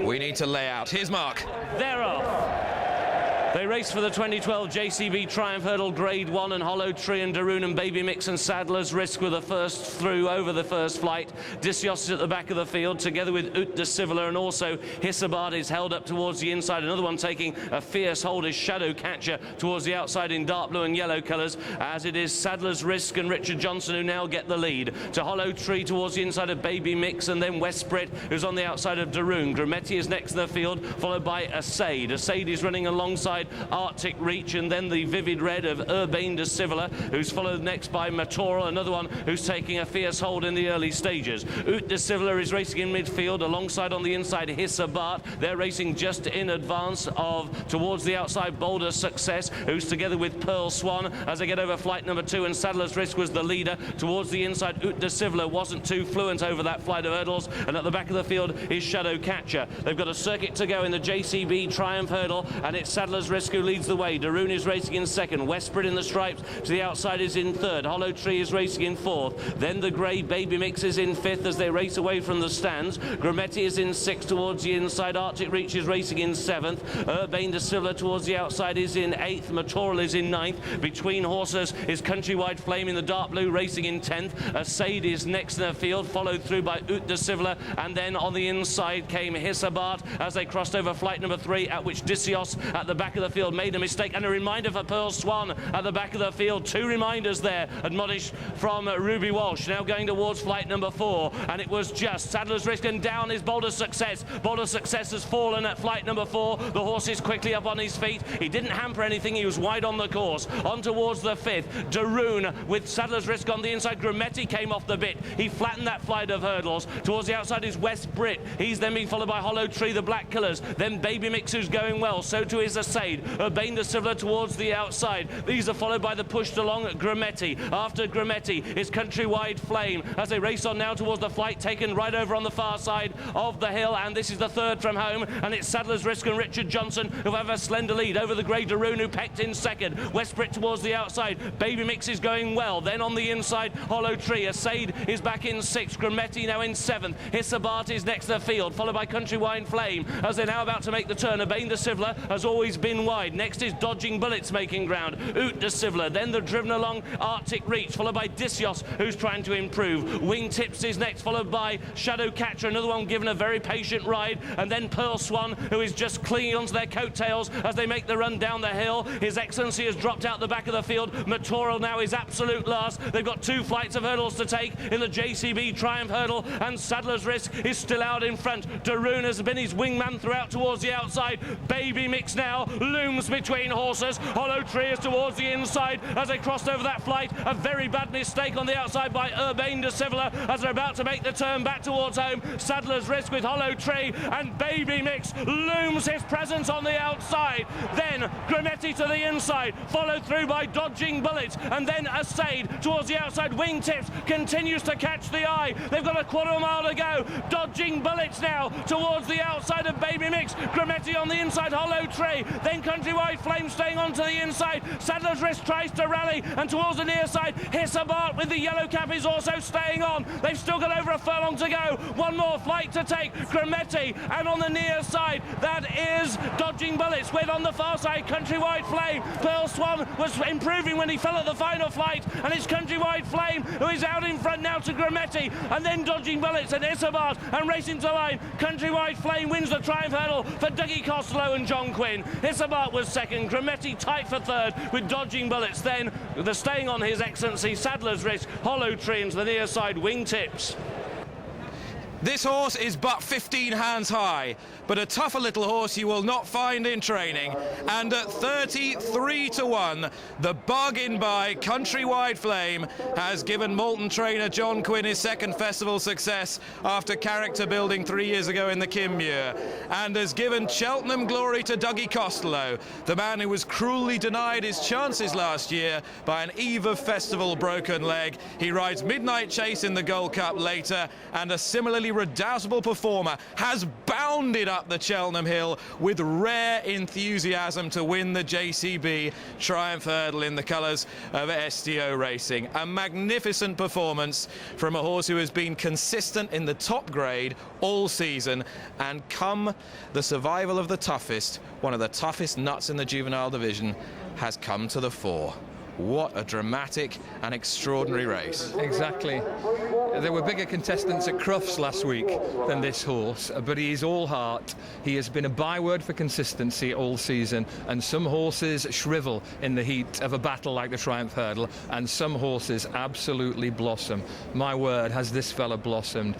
We need to lay out. Here's Mark. They're off. They race for the 2012 JCB Triumph Hurdle Grade 1, and Hollow Tree and Daroon and Baby Mix and Sadler's Risk were the first through over the first flight. Disios is at the back of the field, together with Ut de Civila, and also Hissabard is held up towards the inside. Another one taking a fierce hold is Shadow Catcher towards the outside in dark blue and yellow colours, as it is Sadler's Risk and Richard Johnson who now get the lead. To Hollow Tree towards the inside of Baby Mix, and then West Brit, who's on the outside of Daroon. Grametti is next in the field, followed by Asade. Asade is running alongside Arctic Reach, and then the vivid red of Urbane de Civila, who's followed next by Matoral, another one who's taking a fierce hold in the early stages. Ut de Civila is racing in midfield, alongside on the inside Hissabart. They're racing just in advance of towards the outside Boulder Success, who's together with Pearl Swan as they get over flight number 2, and Sadler's Risk was the leader. Towards the inside, Ut de Civila wasn't too fluent over that flight of hurdles, and at the back of the field is Shadow Catcher. They've got a circuit to go in the JCB Triumph Hurdle, and it's Sadler's Risk who leads the way. Daroon is racing in second. Westbrit in the stripes to the outside is in third. Hollow Tree is racing in fourth. Then the grey Baby Mix is in fifth as they race away from the stands. Grametti is in sixth towards the inside. Arctic Reach is racing in seventh. Urbane de Civila towards the outside is in eighth. Matoral is in ninth. Between horses is Countrywide Flame in the dark blue racing in 10th. Asade is next in the field, followed through by Ut de Civila, and then on the inside came Hissabart as they crossed over flight number 3, at which Disios at the back of the field made a mistake, and a reminder for Pearl Swan at the back of the field. 2 reminders there admonished from Ruby Walsh. Now going towards flight number 4, and it was just Sadler's Risk, and down is Boulder Success. Boulder Success has fallen at flight number 4. The horse is quickly up on his feet. He didn't hamper anything. He was wide on the course. On towards the 5th, Daroon with Sadler's Risk on the inside. Grametti came off the bit. He flattened that flight of hurdles. Towards the outside is West Brit. He's then being followed by Hollow Tree, the black colours. Then Baby Mix, who's going well. So too is Asade. Urbane de Civila towards the outside. These are followed by the pushed along Grametti. After Grametti is Countrywide Flame as they race on now towards the flight taken right over on the far side of the hill, and this is the 3rd from home, and it's Sadler's Risk and Richard Johnson who have a slender lead over the grey Daroon, who pecked in 2nd. Westbrit towards the outside. Baby Mix is going well. Then on the inside, Hollow Tree. Asade is back in 6th. Grametti now in 7th. Hissabart is next to the field, followed by Countrywide Flame as they're now about to make the turn. Urbane de Civila has always been wide. Next is Dodging Bullets making ground. Ut de Civila, then the driven along Arctic Reach, followed by Disios, who's trying to improve. Wingtips is next, followed by Shadow Catcher, another one given a very patient ride, and then Pearl Swan, who is just clinging onto their coattails as they make the run down the hill. His Excellency has dropped out the back of the field. Matoral now is absolute last. They've got 2 flights of hurdles to take in the JCB Triumph Hurdle, and Sadler's Risk is still out in front. Daroon has been his wingman throughout towards the outside. Baby Mix now looms between horses. Hollow Tree is towards the inside as they crossed over that flight. A very bad mistake on the outside by Urbane de Civila as they're about to make the turn back towards home. Sadler's Risk with Hollow Tree, and Baby Mix looms his presence on the outside. Then Grametti to the inside, followed through by Dodging Bullets, and then Asade towards the outside. Wingtips continues to catch the eye. They've got a quarter of a mile to go. Dodging Bullets now towards the outside of Baby Mix. Grametti on the inside, Hollow Tree, then Countrywide Flame staying on to the inside. Sadler's Risk tries to rally, and towards the near side, Hissabart with the yellow cap is also staying on. They've still got over a furlong to go. One more flight to take. Grametti, and on the near side, that is Dodging Bullets with on the far side Countrywide Flame. Pearl Swan was improving when he fell at the final flight, and it's Countrywide Flame who is out in front now to Grametti, and then Dodging Bullets and Hissabart, and racing to the line. Countrywide Flame wins the Triumph Hurdle for Dougie Costello and John Quinn. Hissabart was 2nd. Grametti tight for 3rd with Dodging Bullets. Then the staying on His Excellency, Sadler's Risk, Hollow Tree, and to the near side Wingtips. This horse is but 15 hands high, but a tougher little horse you will not find in training. And at 33 to 1, the bargain buy Countrywide Flame has given Malton trainer John Quinn his 2nd festival success after character building 3 years ago in the Kinmure, and has given Cheltenham glory to Dougie Costello, the man who was cruelly denied his chances last year by an eve of festival broken leg. He rides Midnight Chase in the Gold Cup later, and a similarly absolutely redoubtable performer, has bounded up the Cheltenham Hill with rare enthusiasm to win the JCB Triumph Hurdle in the colours of STO Racing. A magnificent performance from a horse who has been consistent in the top grade all season, and come the survival of the toughest, one of the toughest nuts in the juvenile division has come to the fore. What a dramatic and extraordinary race. Exactly. There were bigger contestants at Crufts last week than this horse, but he is all heart. He has been a byword for consistency all season, and some horses shrivel in the heat of a battle like the Triumph Hurdle, and some horses absolutely blossom. My word, has this fella blossomed.